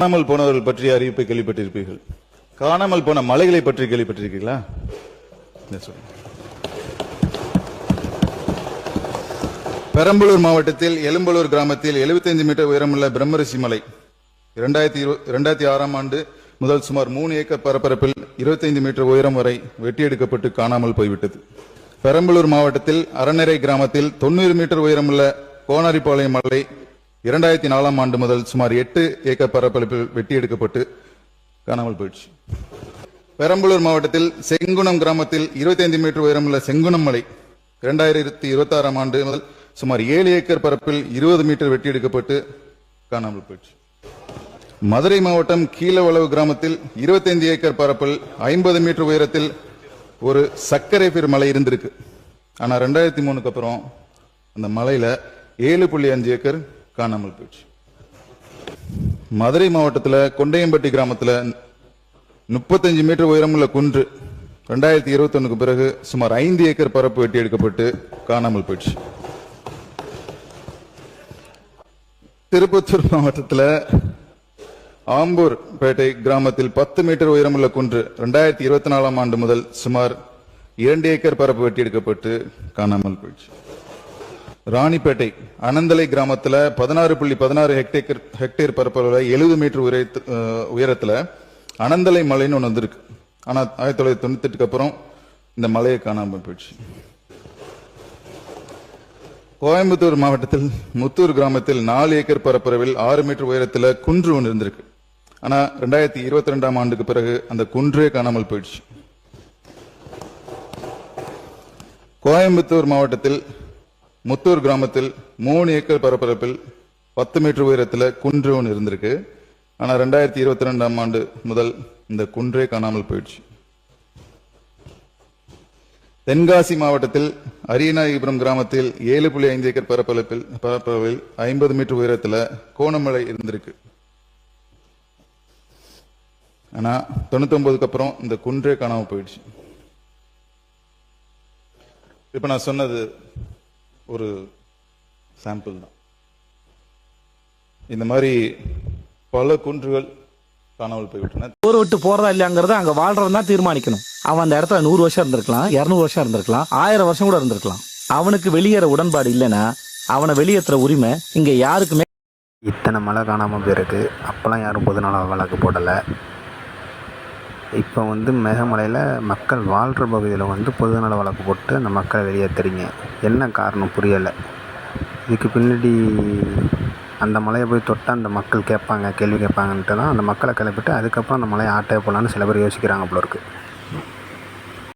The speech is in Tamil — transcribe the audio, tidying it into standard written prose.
காணாமல் போனவர்கள் பற்றிய அறிவிப்பை கேள்விப்பட்டிருப்பீர்கள். காணாமல் போன மலைகளை பற்றி கேள்விப்பட்டிருக்கீங்களா? பெரம்பலூர் மாவட்டத்தில் எலும்பலூர் கிராமத்தில் 75 மீட்டர் உயரமுள்ள பிரம்மரிஷி மலை 2006ஆம் ஆண்டு முதல் சுமார் 3 ஏக்கர் பரப்பரப்பில் 25 மீட்டர் உயரம் வரை வெட்டி எடுக்கப்பட்டு காணாமல் போய்விட்டது. பெரம்பலூர் மாவட்டத்தில் அறநெறை கிராமத்தில் 90 மீட்டர் உயரமுள்ள கோனாரிபாளையம் மலை 2004ஆம் ஆண்டு முதல் சுமார் 8 ஏக்கர் பரப்பளப்பில் வெட்டி எடுக்கப்பட்டு காணாமல் போயிடுச்சு. பெரம்பலூர் மாவட்டத்தில் செங்குணம் கிராமத்தில் 25 மீட்டர் உயரமுள்ள செங்குணம் மலை 2026ஆம் ஆண்டு முதல் சுமார் 7 ஏக்கர் பரப்பில் 20 மீட்டர் வெட்டி எடுக்கப்பட்டு காணாமல் போயிடுச்சு. மதுரை மாவட்டம் கீழவளவு கிராமத்தில் 25 ஏக்கர் பரப்பில் 50 மீட்டர் உயரத்தில் ஒரு சர்க்கரை பீர் மலை இருந்திருக்கு. ஆனா 2003க்கு அப்புறம் அந்த மலையில 7.5 ஏக்கர் காணாமல் போயிடுச்சு. மதுரை மாவட்டத்தில் கொண்டையம்பட்டி கிராமத்தில் 35 மீட்டர் உயரமுள்ள குன்று 2021க்கு பிறகு சுமார் 5 ஏக்கர் பரப்பு வெட்டி எடுக்கப்பட்டு காணாமல் போயிடுச்சு. திருப்பத்தூர் மாவட்டத்தில் ஆம்பூர் பேட்டை கிராமத்தில் 10 மீட்டர் உயரமுள்ள குன்று 2024ஆம் ஆண்டு முதல் சுமார் 2 ஏக்கர் பரப்பு வெட்டி எடுக்கப்பட்டு காணாமல் போயிடுச்சு. ராணிப்பேட்டை அனந்தலை கிராமத்தில் 16.16 ஹெக்டேர் பரப்பளவில் 70 மீட்டர் உயரத்தில் அனந்தலை மலைன்னு ஒன்று வந்திருக்கு. ஆனால் 1998க்கு அப்புறம் இந்த மலையை காணாமல் போயிடுச்சு. கோயம்புத்தூர் மாவட்டத்தில் முத்தூர் கிராமத்தில் 4 ஏக்கர் பரப்பளவில் 6 மீட்டர் உயரத்தில் குன்று ஒன்று இருந்திருக்கு. ஆனால் 2022ஆம் ஆண்டுக்கு பிறகு அந்த குன்றே காணாமல் போயிடுச்சு. கோயம்புத்தூர் மாவட்டத்தில் முத்தூர் கிராமத்தில் 3 ஏக்கர் பரப்பரப்பில் 10 மீட்டர் உயரத்தில் குன்று ஒன்று இருந்திருக்கு. ஆனால் 2022ஆம் ஆண்டு முதல் இந்த குன்றே காணாமல் போயிடுச்சு. தென்காசி மாவட்டத்தில் அரியநாயகிபுரம் கிராமத்தில் 7.5 ஏக்கர் பரப்பளவில் 50 மீட்டர் உயரத்தில் கோணமலை இருந்திருக்கு. ஆனா 99க்கு அப்புறம் இந்த குன்றே காணாமல் போயிடுச்சு. இப்ப நான் சொன்னது ஒரு சாம்பிள் தான். இந்த மாதிரி பல குன்றுகள் காணாமல் போய்விட்டன. ஊர் விட்டு போறதா இல்லையாங்கிறத அங்க வாழ்றவன் தான் தீர்மானிக்கணும். அவன் அந்த இடத்துல 100 வருஷம் இருந்திருக்கலாம், 200 வருஷம் இருந்திருக்கலாம், 1000 வருஷம் கூட இருந்திருக்கலாம். அவனுக்கு வெளியேற உடன்பாடு இல்லைன்னா அவனை வெளியேற்ற உரிமை இங்க யாருக்குமே. இத்தனை மழை காணாமல் போயிருக்கு. அப்போல்லாம் யாரும் பொதுநல வழக்கு போடலை. இப்போ மேகமலையில் மக்கள் வாழ்கிற பகுதியில் பொதுநல வழக்கு போட்டு அந்த மக்களை வெளியேற்றுறீங்க. என்ன காரணம் புரியலை. இதுக்கு பின்னாடி அந்த மலையை போய் தொட்டால் அந்த மக்கள் கேள்வி கேட்பாங்கன்ட்டு தான் அந்த மக்களை கிளப்பிட்டு அதுக்கப்புறம் அந்த மலையை ஆட்டைய போகலான்னு சில பேர் யோசிக்கிறாங்க போல இருக்குது.